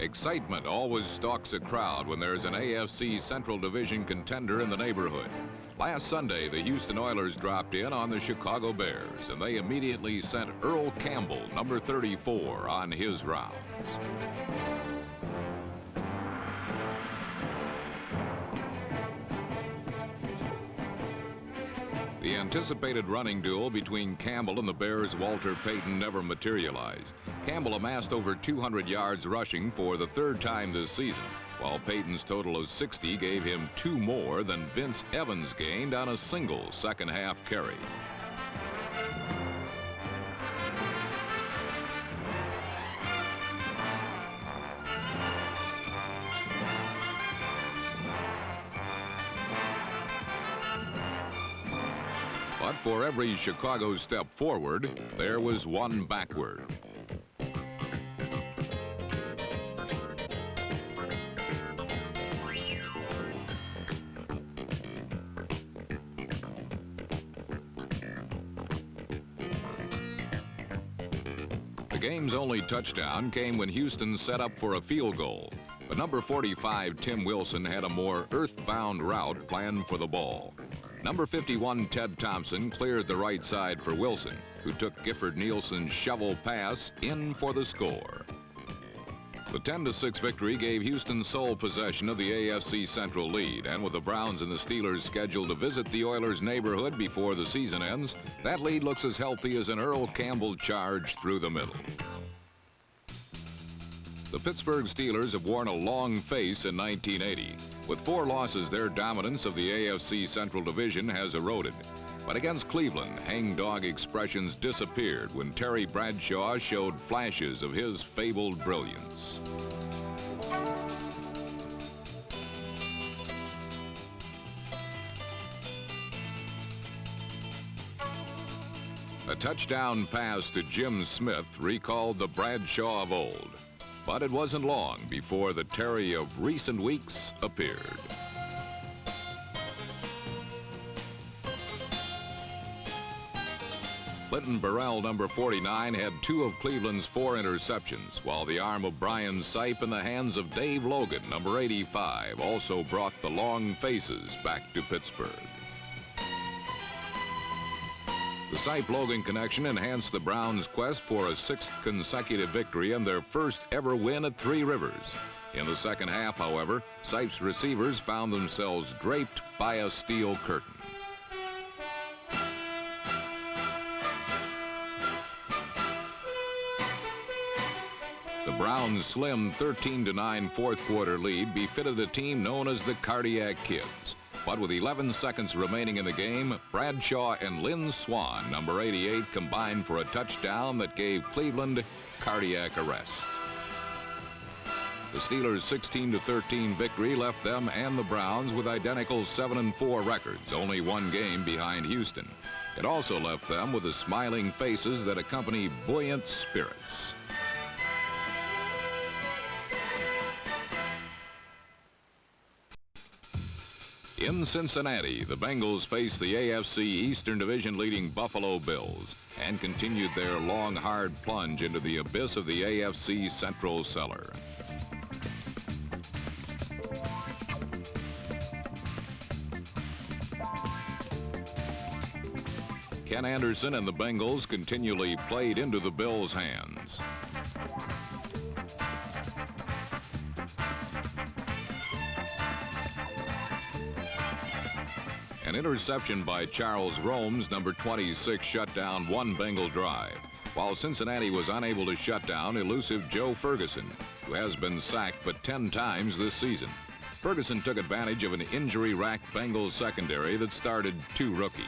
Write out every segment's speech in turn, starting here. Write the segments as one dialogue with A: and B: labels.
A: Excitement always stalks a crowd when there's an AFC Central Division contender in the neighborhood. Last Sunday, the Houston Oilers dropped in on the Chicago Bears, and they immediately sent Earl Campbell, number 34, on his rounds. The anticipated running duel between Campbell and the Bears' Walter Payton never materialized. Campbell amassed over 200 yards rushing for the third time this season, while Payton's total of 60 gave him 2 more than Vince Evans gained on a single second-half carry. But for every Chicago step forward, there was one backward. The game's only touchdown came when Houston set up for a field goal. But number 45, Tim Wilson, had a more earthbound route planned for the ball. Number 51, Ted Thompson, cleared the right side for Wilson, who took Gifford Nielsen's shovel pass in for the score. The 10-6 victory gave Houston sole possession of the AFC Central lead, and with the Browns and the Steelers scheduled to visit the Oilers' neighborhood before the season ends, that lead looks as healthy as an Earl Campbell charge through the middle. The Pittsburgh Steelers have worn a long face in 1980. With 4 losses, their dominance of the AFC Central Division has eroded. But against Cleveland, hangdog expressions disappeared when Terry Bradshaw showed flashes of his fabled brilliance. A touchdown pass to Jim Smith recalled the Bradshaw of old. But it wasn't long before the Terry of recent weeks appeared. Clinton Burrell, number 49, had 2 of Cleveland's 4 interceptions, while the arm of Brian Sipe in the hands of Dave Logan, number 85, also brought the long faces back to Pittsburgh. The Sipe-Logan connection enhanced the Browns' quest for a 6th consecutive victory and their first ever win at Three Rivers. In the second half, however, Sipe's receivers found themselves draped by a steel curtain. The Browns' slim 13-9 fourth-quarter lead befitted a team known as the Cardiac Kids. But with 11 seconds remaining in the game, Bradshaw and Lynn Swann, number 88, combined for a touchdown that gave Cleveland cardiac arrest. The Steelers' 16-13 victory left them and the Browns with identical 7-4 records, only 1 game behind Houston. It also left them with the smiling faces that accompany buoyant spirits. In Cincinnati, the Bengals faced the AFC Eastern Division leading Buffalo Bills and continued their long, hard plunge into the abyss of the AFC Central cellar. Ken Anderson and the Bengals continually played into the Bills' hands. An interception by Charles Romes, number 26, shut down 1 Bengal drive, while Cincinnati was unable to shut down elusive Joe Ferguson, who has been sacked but 10 times this season. Ferguson took advantage of an injury-racked Bengals secondary that started 2 rookies.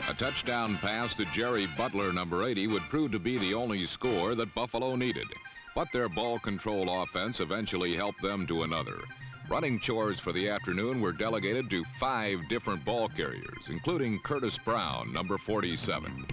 A: A touchdown pass to Jerry Butler, number 80, would prove to be the only score that Buffalo needed. But their ball control offense eventually helped them to another. Running chores for the afternoon were delegated to 5 different ball carriers, including Curtis Brown, number 47.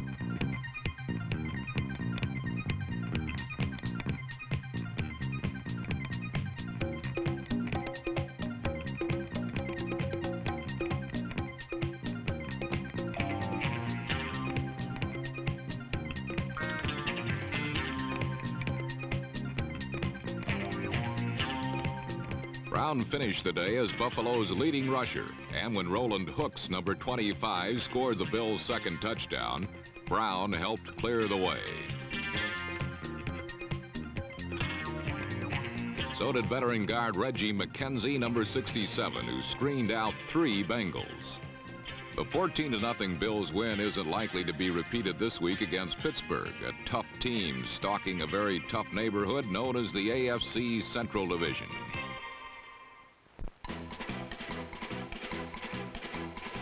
A: Brown finished the day as Buffalo's leading rusher, and when Roland Hooks, number 25, scored the Bills' second touchdown, Brown helped clear the way. So did veteran guard Reggie McKenzie, number 67, who screened out 3 Bengals. The 14-0 Bills win isn't likely to be repeated this week against Pittsburgh, a tough team stalking a very tough neighborhood known as the AFC Central Division.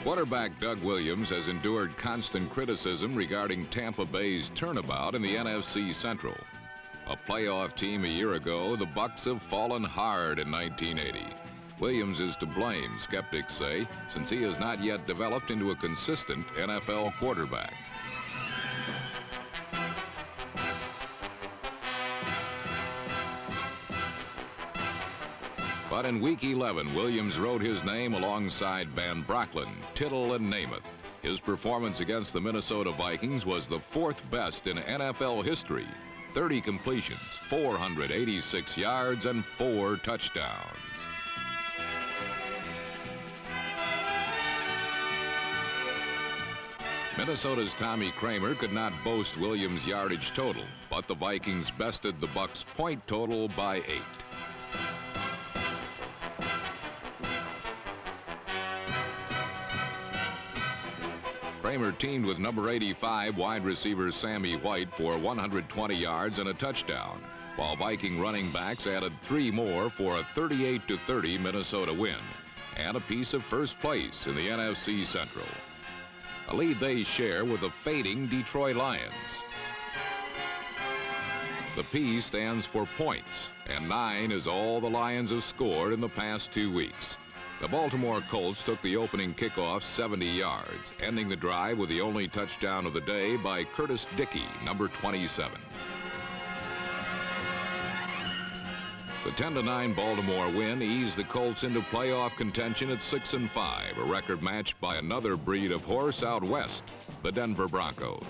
A: Quarterback Doug Williams has endured constant criticism regarding Tampa Bay's turnabout in the NFC Central. A playoff team a year ago, the Bucs have fallen hard in 1980. Williams is to blame, skeptics say, since he has not yet developed into a consistent NFL quarterback. But in Week 11, Williams wrote his name alongside Van Brocklin, Tittle, and Namath. His performance against the Minnesota Vikings was the 4th best in NFL history. 30 completions, 486 yards, and 4 touchdowns. Minnesota's Tommy Kramer could not boast Williams' yardage total, but the Vikings bested the Bucs' point total by 8. Kramer teamed with number 85 wide receiver Sammy White for 120 yards and a touchdown, while Viking running backs added 3 more for a 38-30 Minnesota win and a piece of first place in the NFC Central. A lead they share with the fading Detroit Lions. The P stands for points, and 9 is all the Lions have scored in the past 2 weeks. The Baltimore Colts took the opening kickoff 70 yards, ending the drive with the only touchdown of the day by Curtis Dickey, number 27. The 10-9 Baltimore win eased the Colts into playoff contention at 6-5, a record matched by another breed of horse out west, the Denver Broncos.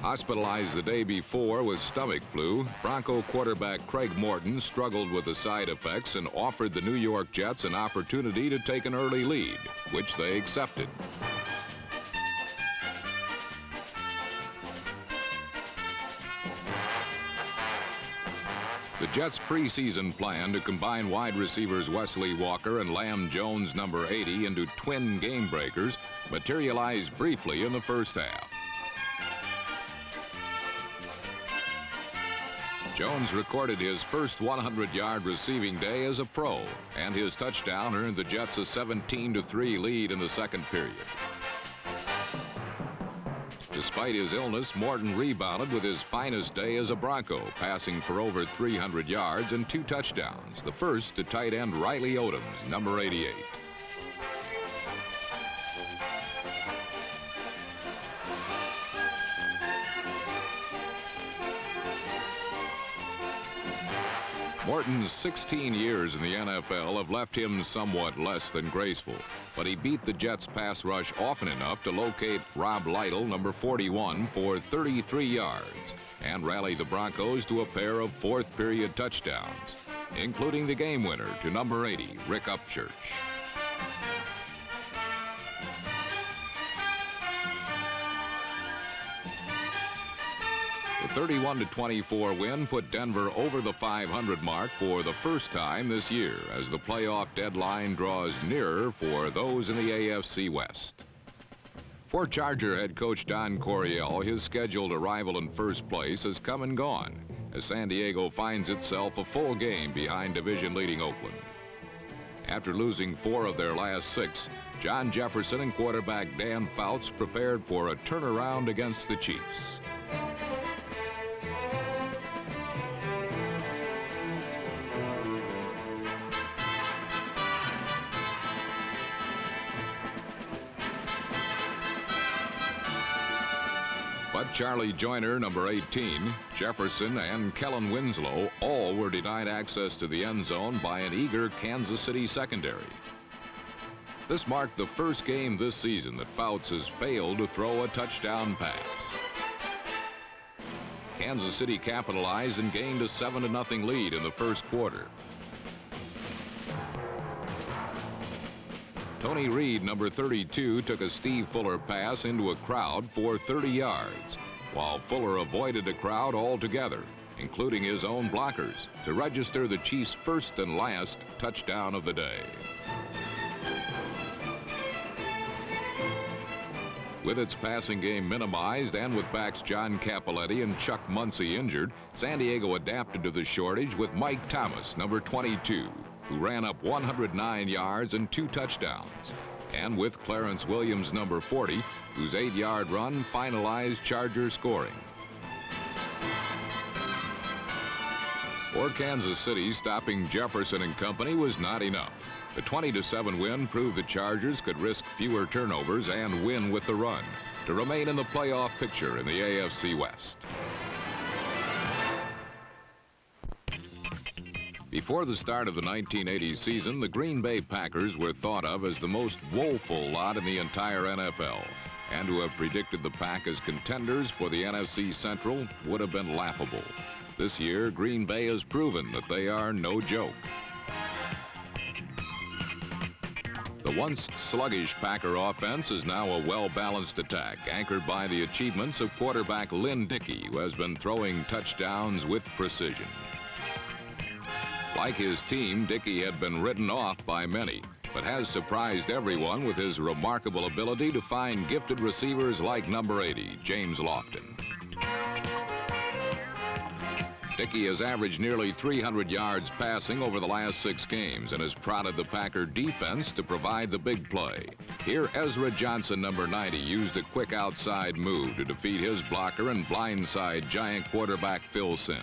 A: Hospitalized the day before with stomach flu, Bronco quarterback Craig Morton struggled with the side effects and offered the New York Jets an opportunity to take an early lead, which they accepted. The Jets' preseason plan to combine wide receivers Wesley Walker and Lamb Jones, number 80, into twin game breakers materialized briefly in the first half. Jones recorded his first 100-yard receiving day as a pro, and his touchdown earned the Jets a 17-3 lead in the second period. Despite his illness, Morton rebounded with his finest day as a Bronco, passing for over 300 yards and 2 touchdowns, the first to tight end Riley Odoms, number 88. Morton's 16 years in the NFL have left him somewhat less than graceful, but he beat the Jets' pass rush often enough to locate Rob Lytle, number 41, for 33 yards and rally the Broncos to a pair of fourth-period touchdowns, including the game winner to number 80, Rick Upchurch. The 31-24 win put Denver over the 500 mark for the first time this year as the playoff deadline draws nearer for those in the AFC West. For Charger head coach Don Coryell, his scheduled arrival in first place has come and gone as San Diego finds itself a full game behind division-leading Oakland. After losing 4 of their last 6, John Jefferson and quarterback Dan Fouts prepared for a turnaround against the Chiefs. But Charlie Joyner, number 18, Jefferson, and Kellen Winslow all were denied access to the end zone by an eager Kansas City secondary. This marked the first game this season that Fouts has failed to throw a touchdown pass. Kansas City capitalized and gained a 7-0 lead in the first quarter. Tony Reed, number 32, took a Steve Fuller pass into a crowd for 30 yards, while Fuller avoided a crowd altogether, including his own blockers, to register the Chiefs' first and last touchdown of the day. With its passing game minimized and with backs John Cappelletti and Chuck Muncie injured, San Diego adapted to the shortage with Mike Thomas, number 22, who ran up 109 yards and 2 touchdowns, and with Clarence Williams, number 40, whose 8-yard run finalized Charger scoring. For Kansas City, stopping Jefferson and company was not enough. The 20-7 win proved the Chargers could risk fewer turnovers and win with the run to remain in the playoff picture in the AFC West. Before the start of the 1980 season, the Green Bay Packers were thought of as the most woeful lot in the entire NFL, and to have predicted the Pack as contenders for the NFC Central would have been laughable. This year, Green Bay has proven that they are no joke. The once sluggish Packer offense is now a well-balanced attack, anchored by the achievements of quarterback Lynn Dickey, who has been throwing touchdowns with precision. Like his team, Dickey had been written off by many, but has surprised everyone with his remarkable ability to find gifted receivers like number 80, James Lofton. Dickey has averaged nearly 300 yards passing over the last 6 games and has prodded the Packer defense to provide the big play. Here, Ezra Johnson, number 90, used a quick outside move to defeat his blocker and blindside giant quarterback Phil Simms.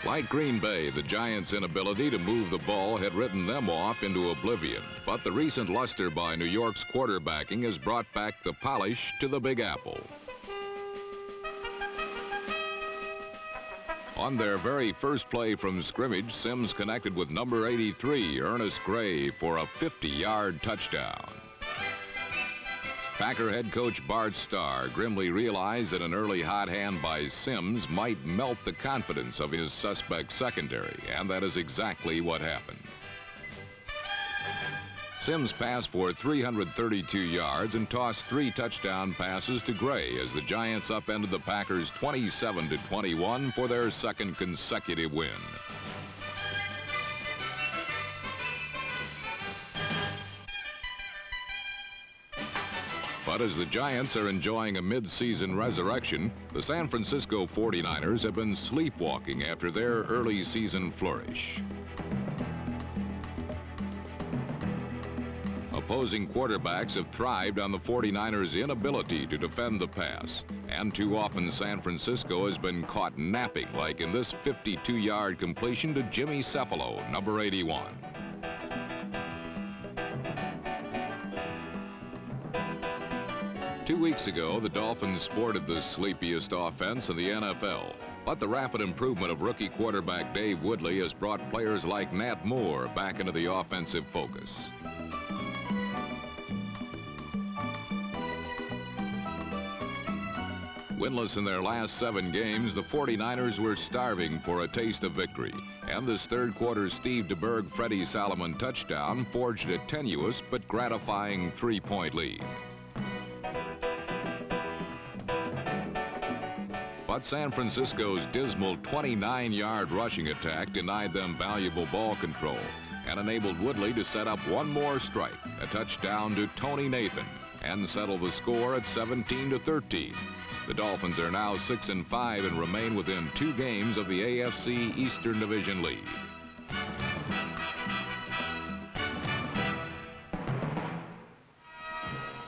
A: Like Green Bay, the Giants' inability to move the ball had written them off into oblivion, but the recent luster by New York's quarterbacking has brought back the polish to the Big Apple. On their very first play from scrimmage, Simms connected with number 83, Ernest Gray, for a 50-yard touchdown. Packer head coach Bart Starr grimly realized that an early hot hand by Simms might melt the confidence of his suspect secondary, and that is exactly what happened. Simms passed for 332 yards and tossed 3 touchdown passes to Gray as the Giants upended the Packers 27-21 for their second consecutive win. But as the Giants are enjoying a mid-season resurrection, the San Francisco 49ers have been sleepwalking after their early season flourish. Opposing quarterbacks have thrived on the 49ers' inability to defend the pass, and too often San Francisco has been caught napping, like in this 52-yard completion to Jimmy Cefalo, number 81. Two weeks ago, the Dolphins sported the sleepiest offense in the NFL, but the rapid improvement of rookie quarterback Dave Woodley has brought players like Nat Moore back into the offensive focus. Winless in their last 7 games, the 49ers were starving for a taste of victory, and this third quarter Steve DeBerg-Freddie Solomon touchdown forged a tenuous but gratifying 3-point lead. But San Francisco's dismal 29-yard rushing attack denied them valuable ball control and enabled Woodley to set up one more strike, a touchdown to Tony Nathan, and settle the score at 17-13. The Dolphins are now 6-5 and remain within 2 games of the AFC Eastern Division lead.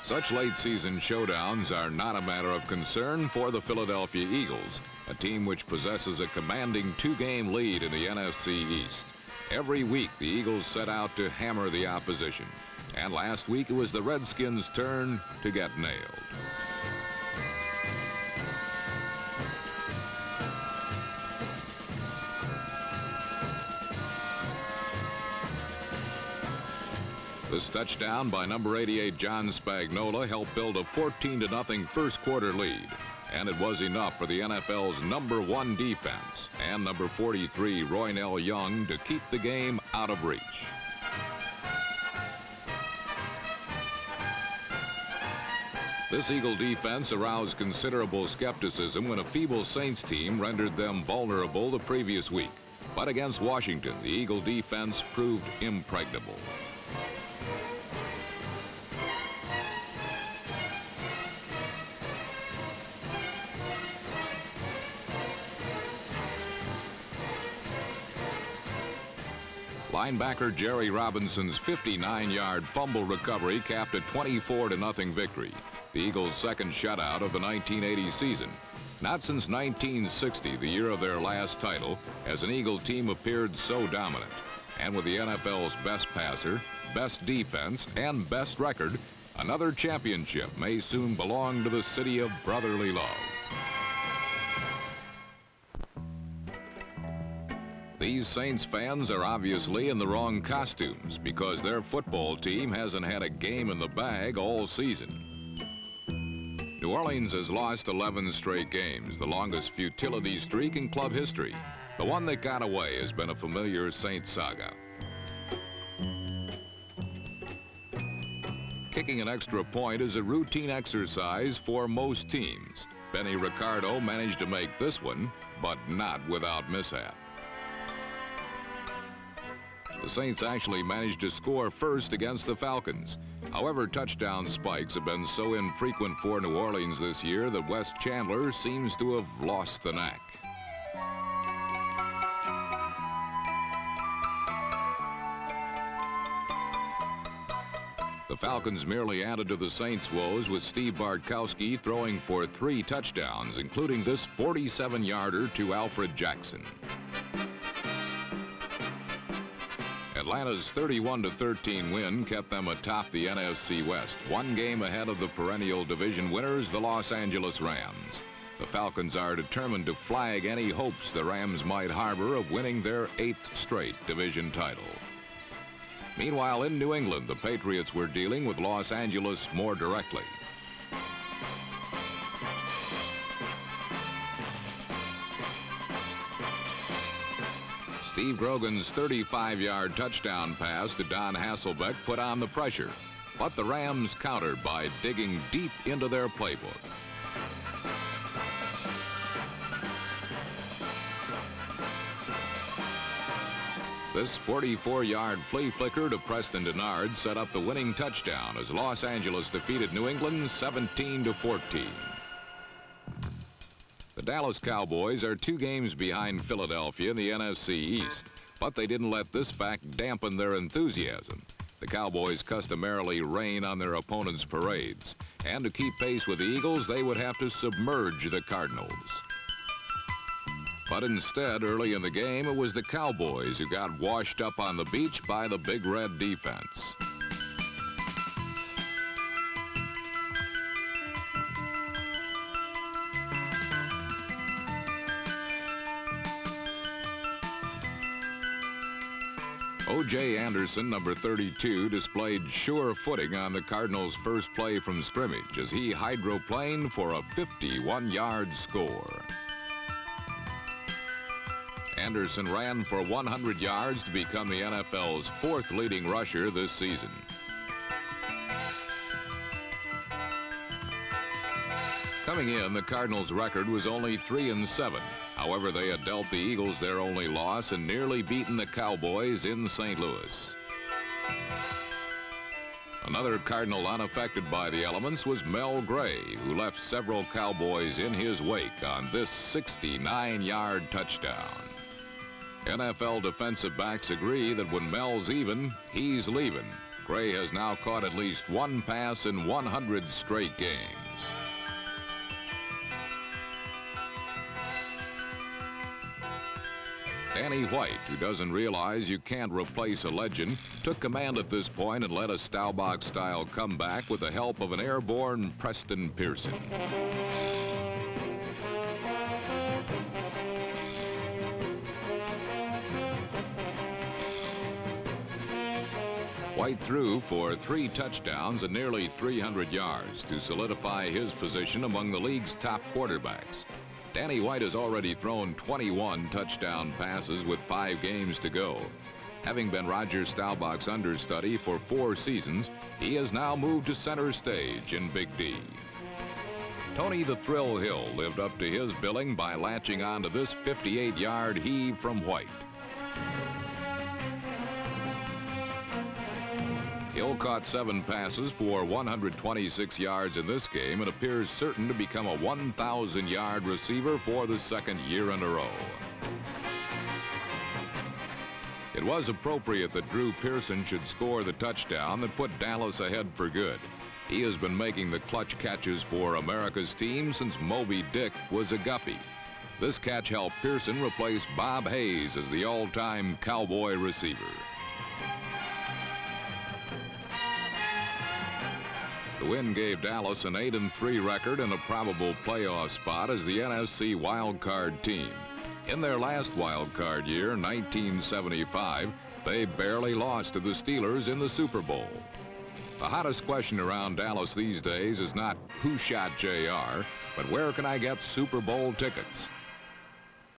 A: Such late-season showdowns are not a matter of concern for the Philadelphia Eagles, a team which possesses a commanding 2-game lead in the NFC East. Every week, the Eagles set out to hammer the opposition, and last week it was the Redskins' turn to get nailed. This touchdown by number 88 John Spagnola helped build a 14-0 first quarter lead. And it was enough for the NFL's #1 defense and number 43 Roynell Young to keep the game out of reach. This Eagle defense aroused considerable skepticism when a feeble Saints team rendered them vulnerable the previous week. But against Washington, the Eagle defense proved impregnable. Linebacker Jerry Robinson's 59-yard fumble recovery capped a 24-0 victory, the Eagles' second shutout of the 1980 season. Not since 1960, the year of their last title, has an Eagle team appeared so dominant. And with the NFL's best passer, best defense, and best record, another championship may soon belong to the city of brotherly love. These Saints fans are obviously in the wrong costumes because their football team hasn't had a game in the bag all season. New Orleans has lost 11 straight games, the longest futility streak in club history. The one that got away has been a familiar Saints saga. Kicking an extra point is a routine exercise for most teams. Benny Ricardo managed to make this one, but not without mishap. The Saints actually managed to score first against the Falcons. However, touchdown spikes have been so infrequent for New Orleans this year that Wes Chandler seems to have lost the knack. The Falcons merely added to the Saints' woes with Steve Bartkowski throwing for 3 touchdowns, including this 47-yarder to Alfred Jackson. Atlanta's 31-13 win kept them atop the NFC West, 1 game ahead of the perennial division winners, the Los Angeles Rams. The Falcons are determined to flag any hopes the Rams might harbor of winning their 8th straight division title. Meanwhile, in New England, the Patriots were dealing with Los Angeles more directly. Steve Grogan's 35-yard touchdown pass to Don Hasselbeck put on the pressure, but the Rams countered by digging deep into their playbook. This 44-yard flea flicker to Preston Denard set up the winning touchdown as Los Angeles defeated New England 17-14. The Dallas Cowboys are 2 games behind Philadelphia in the NFC East, but they didn't let this fact dampen their enthusiasm. The Cowboys customarily rain on their opponents' parades, and to keep pace with the Eagles, they would have to submerge the Cardinals. But instead, early in the game, it was the Cowboys who got washed up on the beach by the Big Red defense. O.J. Anderson, number 32, displayed sure footing on the Cardinals' first play from scrimmage as he hydroplaned for a 51-yard score. Anderson ran for 100 yards to become the NFL's 4th leading rusher this season. Coming in, the Cardinals' record was only 3-7. However, they had dealt the Eagles their only loss and nearly beaten the Cowboys in St. Louis. Another Cardinal unaffected by the elements was Mel Gray, who left several Cowboys in his wake on this 69-yard touchdown. NFL defensive backs agree that when Mel's even, he's leaving. Gray has now caught at least 1 pass in 100 straight games. Danny White, who doesn't realize you can't replace a legend, took command at this point and led a Staubach-style comeback with the help of an airborne Preston Pearson. White threw for 3 touchdowns and nearly 300 yards to solidify his position among the league's top quarterbacks. Danny White has already thrown 21 touchdown passes with 5 games to go. Having been Roger Staubach's understudy for 4 seasons, he has now moved to center stage in Big D. Tony the Thrill Hill lived up to his billing by latching onto this 58-yard heave from White. Hill caught 7 passes for 126 yards in this game and appears certain to become a 1,000-yard receiver for the 2nd year in a row. It was appropriate that Drew Pearson should score the touchdown that put Dallas ahead for good. He has been making the clutch catches for America's team since Moby Dick was a guppy. This catch helped Pearson replace Bob Hayes as the all-time Cowboy receiver. The win gave Dallas an 8-3 record and a probable playoff spot as the NFC wild card team. In their last wild card year, 1975, they barely lost to the Steelers in the Super Bowl. The hottest question around Dallas these days is not who shot JR, but where can I get Super Bowl tickets?